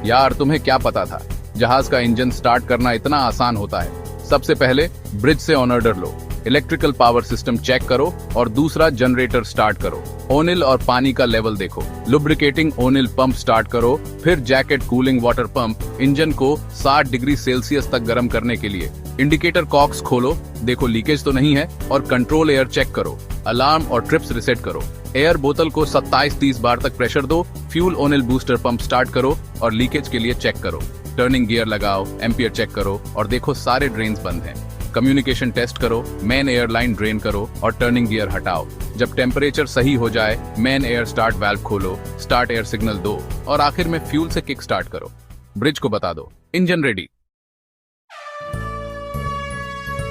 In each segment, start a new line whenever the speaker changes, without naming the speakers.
यार तुम्हें क्या पता था जहाज का इंजन स्टार्ट करना इतना आसान होता है। सबसे पहले ब्रिज से ऑन ऑर्डर लो, इलेक्ट्रिकल पावर सिस्टम चेक करो और दूसरा जनरेटर स्टार्ट करो। ओनिल और पानी का लेवल देखो, लुब्रिकेटिंग ओनिल पंप स्टार्ट करो, फिर jacket cooling water pump engine को 60 डिग्री सेल्सियस तक गर्म करने के लिए। इंडिकेटर कॉक्स खोलो, देखो लीकेज तो नहीं है, और कंट्रोल एयर चेक करो। अलार्म और ट्रिप्स रिसेट करो। एयर बोतल को 27-30 बार तक प्रेशर दो। Fuel O'Neill booster pump start करो और लीकेज के लिए चेक करो। टर्निंग गियर लगाओ, एम्पियर चेक करो और देखो सारे ड्रेन्स बंद हैं। कम्युनिकेशन टेस्ट करो, मेन एयरलाइन ड्रेन करो और टर्निंग गियर हटाओ। जब टेम्परेचर सही हो जाए, मेन एयर स्टार्ट वाल्व खोलो, स्टार्ट एयर सिग्नल दो और आखिर में फ्यूल से किक स्टार्ट करो। ब्रिज को बता दो, engine ready.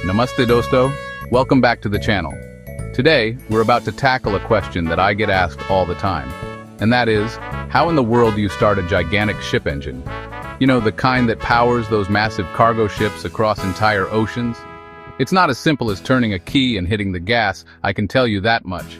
Namaste dosto, welcome back to the channel. Today, we're about to tackle a question that I get asked all the time. And that is, how in the world do you start a gigantic ship engine? You know, the kind that powers those massive cargo ships across entire oceans? It's not as simple as turning a key and hitting the gas, I can tell you that much.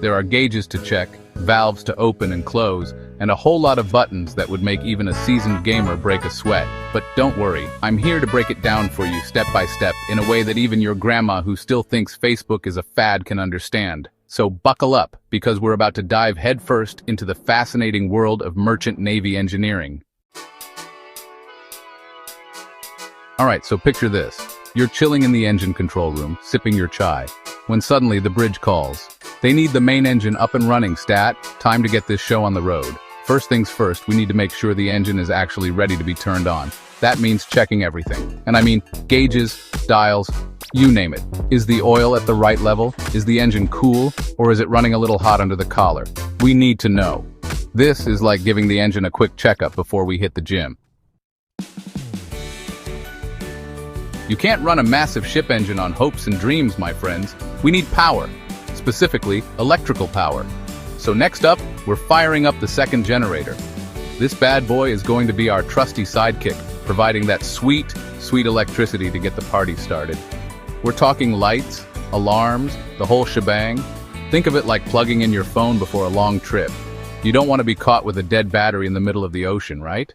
There are gauges to check, valves to open and close, and a whole lot of buttons that would make even a seasoned gamer break a sweat. But don't worry, I'm here to break it down for you step by step in a way that even your grandma who still thinks Facebook is a fad can understand. So buckle up, because we're about to dive headfirst into the fascinating world of merchant navy engineering. Alright, so picture this. You're chilling in the engine control room, sipping your chai, when suddenly the bridge calls. They need the main engine up and running, stat. Time to get this show on the road. First things first, we need to make sure the engine is actually ready to be turned on. That means checking everything. And I mean gauges, dials, you name it. Is the oil at the right level? Is the engine cool? Or is it running a little hot under the collar? We need to know. This is like giving the engine a quick checkup before we hit the gym. You can't run a massive ship engine on hopes and dreams, my friends. We need power. Specifically, electrical power. So next up, we're firing up the second generator. This bad boy is going to be our trusty sidekick, providing that sweet, sweet electricity to get the party started. We're talking lights, alarms, the whole shebang. Think of it like plugging in your phone before a long trip. You don't want to be caught with a dead battery in the middle of the ocean, right?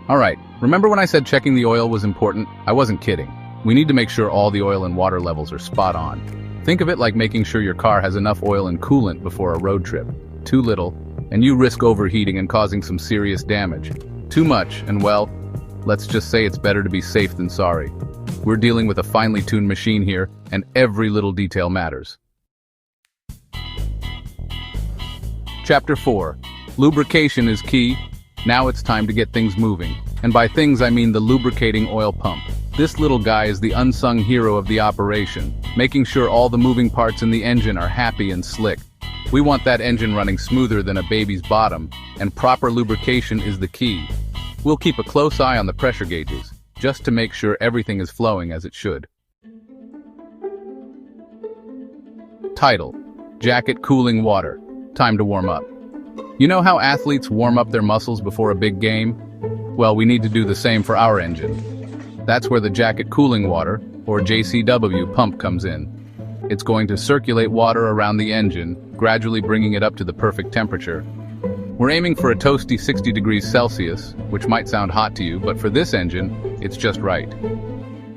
Alright, remember when I said checking the oil was important? I wasn't kidding. We need to make sure all the oil and water levels are spot on. Think of it like making sure your car has enough oil and coolant before a road trip. Too little, and you risk overheating and causing some serious damage. Too much, and well, let's just say it's better to be safe than sorry. We're dealing with a finely tuned machine here, and every little detail matters. Chapter 4. Lubrication is key. Now it's time to get things moving. And by things I mean the lubricating oil pump. This little guy is the unsung hero of the operation, making sure all the moving parts in the engine are happy and slick. We want that engine running smoother than a baby's bottom, and proper lubrication is the key. We'll keep a close eye on the pressure gauges, just to make sure everything is flowing as it should. Title: Jacket Cooling Water. Time to warm up. You know how athletes warm up their muscles before a big game? Well, we need to do the same for our engine. That's where the jacket cooling water, or JCW, pump comes in. It's going to circulate water around the engine, gradually bringing it up to the perfect temperature. We're aiming for a toasty 60 degrees Celsius, which might sound hot to you, but for this engine, it's just right.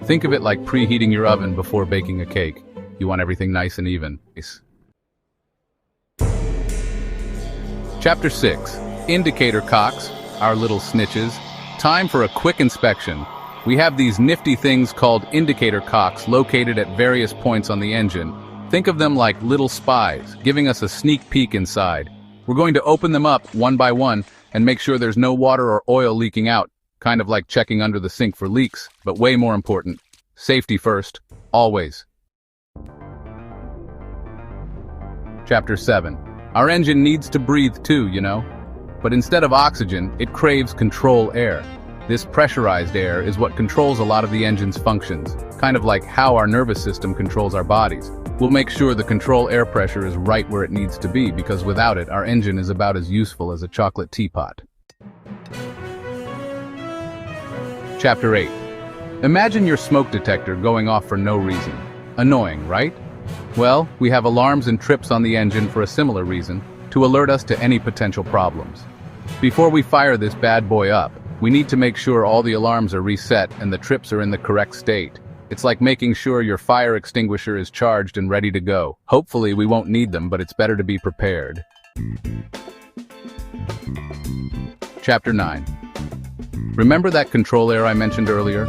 Think of it like preheating your oven before baking a cake. You want everything nice and even. Chapter 6. Indicator cocks, our little snitches. Time for a quick inspection. We have these nifty things called indicator cocks located at various points on the engine. Think of them like little spies, giving us a sneak peek inside. We're going to open them up one by one and make sure there's no water or oil leaking out, kind of like checking under the sink for leaks, but way more important. Safety first, always. Chapter 7. Our engine needs to breathe too, you know. But instead of oxygen, it craves control air. This pressurized air is what controls a lot of the engine's functions, kind of like how our nervous system controls our bodies. We'll make sure the control air pressure is right where it needs to be, because without it, our engine is about as useful as a chocolate teapot. Chapter 8. Imagine your smoke detector going off for no reason. Annoying, right? Well, we have alarms and trips on the engine for a similar reason. to alert us to any potential problems. Before we fire this bad boy up, we need to make sure all the alarms are reset and the trips are in the correct state. It's like making sure your fire extinguisher is charged and ready to go. Hopefully we won't need them, but it's better to be prepared. Chapter 9. Remember that control air I mentioned earlier?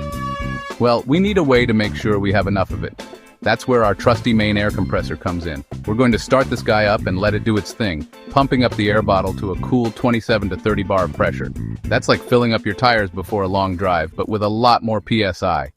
Well, we need a way to make sure we have enough of it. That's where our trusty main air compressor comes in. We're going to start this guy up and let it do its thing, pumping up the air bottle to a cool 27 to 30 bar of pressure. That's like filling up your tires before a long drive, but with a lot more PSI.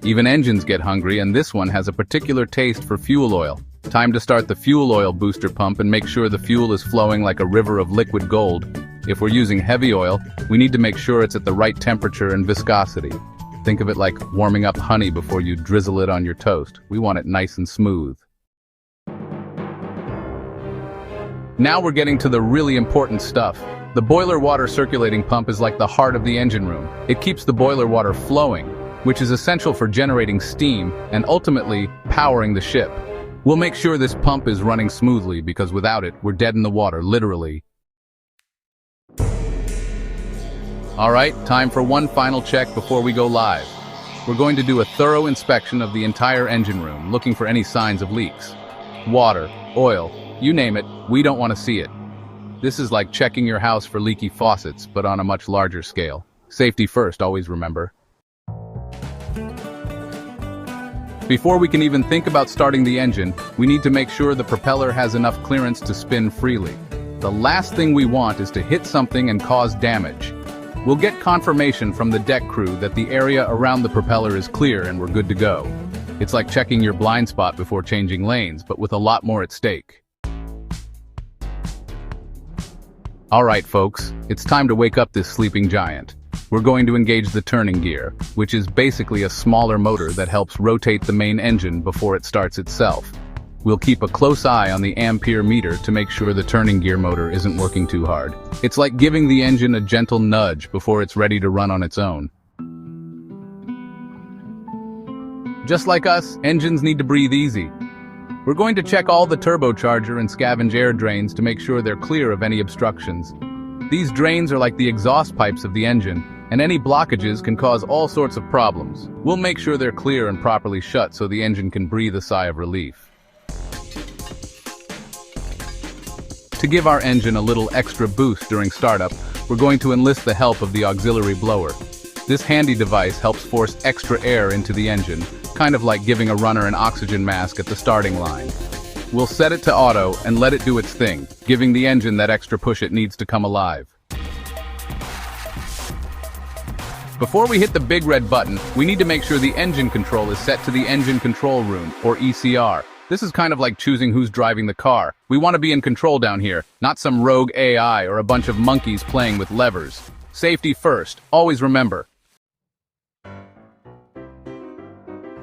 Even engines get hungry, and this one has a particular taste for fuel oil. Time to start the fuel oil booster pump and make sure the fuel is flowing like a river of liquid gold. If we're using heavy oil, we need to make sure it's at the right temperature and viscosity. Think of it like warming up honey before you drizzle it on your toast. We want it nice and smooth. Now we're getting to the really important stuff. The boiler water circulating pump is like the heart of the engine room. It keeps the boiler water flowing, which is essential for generating steam and ultimately powering the ship. We'll make sure this pump is running smoothly because without it, we're dead in the water, literally. Alright, time for one final check before we go live. We're going to do a thorough inspection of the entire engine room, looking for any signs of leaks. Water, oil, you name it, we don't want to see it. This is like checking your house for leaky faucets, but on a much larger scale. Safety first, always remember. Before we can even think about starting the engine, we need to make sure the propeller has enough clearance to spin freely. The last thing we want is to hit something and cause damage. We'll get confirmation from the deck crew that the area around the propeller is clear and we're good to go. It's like checking your blind spot before changing lanes, but with a lot more at stake. Alright folks, it's time to wake up this sleeping giant. We're going to engage the turning gear, which is basically a smaller motor that helps rotate the main engine before it starts itself. We'll keep a close eye on the ampere meter to make sure the turning gear motor isn't working too hard. It's like giving the engine a gentle nudge before it's ready to run on its own. Just like us, engines need to breathe easy. We're going to check all the turbocharger and scavenge air drains to make sure they're clear of any obstructions. These drains are like the exhaust pipes of the engine, and any blockages can cause all sorts of problems. We'll make sure they're clear and properly shut so the engine can breathe a sigh of relief. To give our engine a little extra boost during startup, we're going to enlist the help of the auxiliary blower. This handy device helps force extra air into the engine, kind of like giving a runner an oxygen mask at the starting line. We'll set it to auto and let it do its thing, giving the engine that extra push it needs to come alive. Before we hit the big red button, we need to make sure the engine control is set to the engine control room, or ECR. This is kind of like choosing who's driving the car. We want to be in control down here, not some rogue AI or a bunch of monkeys playing with levers. Safety first, always remember.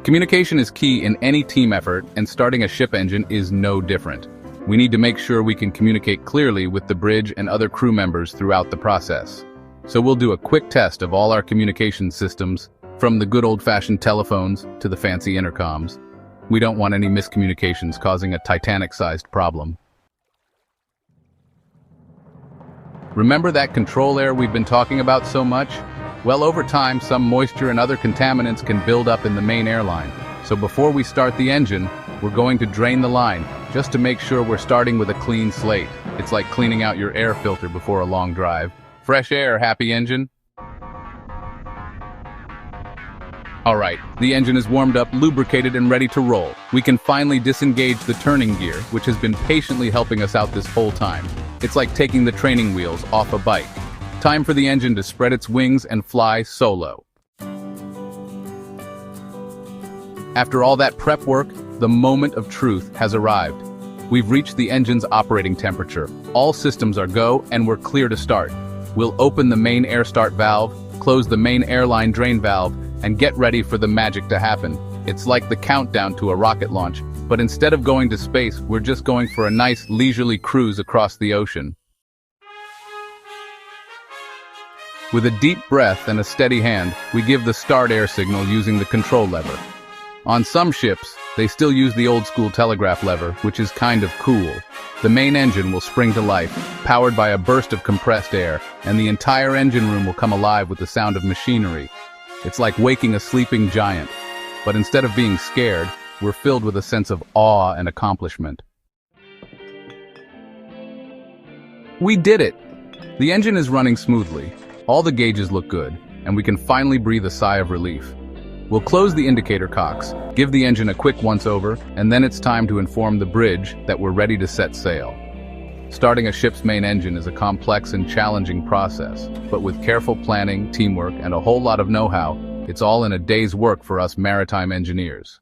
Communication is key in any team effort, and starting a ship engine is no different. We need to make sure we can communicate clearly with the bridge and other crew members throughout the process. So we'll do a quick test of all our communication systems, from the good old-fashioned telephones to the fancy intercoms. We don't want any miscommunications causing a Titanic-sized problem. Remember that control air we've been talking about so much? Well, over time, some moisture and other contaminants can build up in the main airline. So before we start the engine, we're going to drain the line, just to make sure we're starting with a clean slate. It's like cleaning out your air filter before a long drive. Fresh air, happy engine? Alright, the engine is warmed up, lubricated, and ready to roll. We can finally disengage the turning gear, which has been patiently helping us out this whole time. It's like taking the training wheels off a bike. Time for the engine to spread its wings and fly solo. After all that prep work, the moment of truth has arrived. We've reached the engine's operating temperature. All systems are go, and we're clear to start. We'll open the main air start valve, close the main airline drain valve, and get ready for the magic to happen. It's like the countdown to a rocket launch, but instead of going to space, we're just going for a nice leisurely cruise across the ocean. With a deep breath and a steady hand, we give the start air signal using the control lever. On some ships, They still use the old-school telegraph lever, which is kind of cool. The main engine will spring to life, powered by a burst of compressed air, and the entire engine room will come alive with the sound of machinery. It's like waking a sleeping giant. But instead of being scared, we're filled with a sense of awe and accomplishment. We did it! The engine is running smoothly, all the gauges look good, and we can finally breathe a sigh of relief. We'll close the indicator cocks, give the engine a quick once-over, and then it's time to inform the bridge that we're ready to set sail. Starting a ship's main engine is a complex and challenging process, but with careful planning, teamwork, and a whole lot of know-how, it's all in a day's work for us maritime engineers.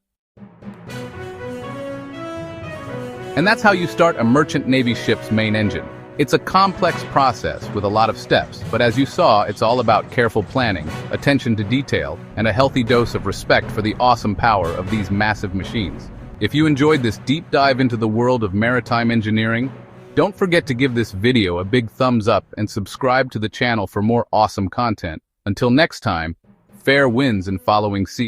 And that's how you start a merchant navy ship's main engine. It's a complex process with a lot of steps, but as you saw, it's all about careful planning, attention to detail, and a healthy dose of respect for the awesome power of these massive machines. If you enjoyed this deep dive into the world of maritime engineering, don't forget to give this video a big thumbs up and subscribe to the channel for more awesome content. Until next time, fair winds and following sea.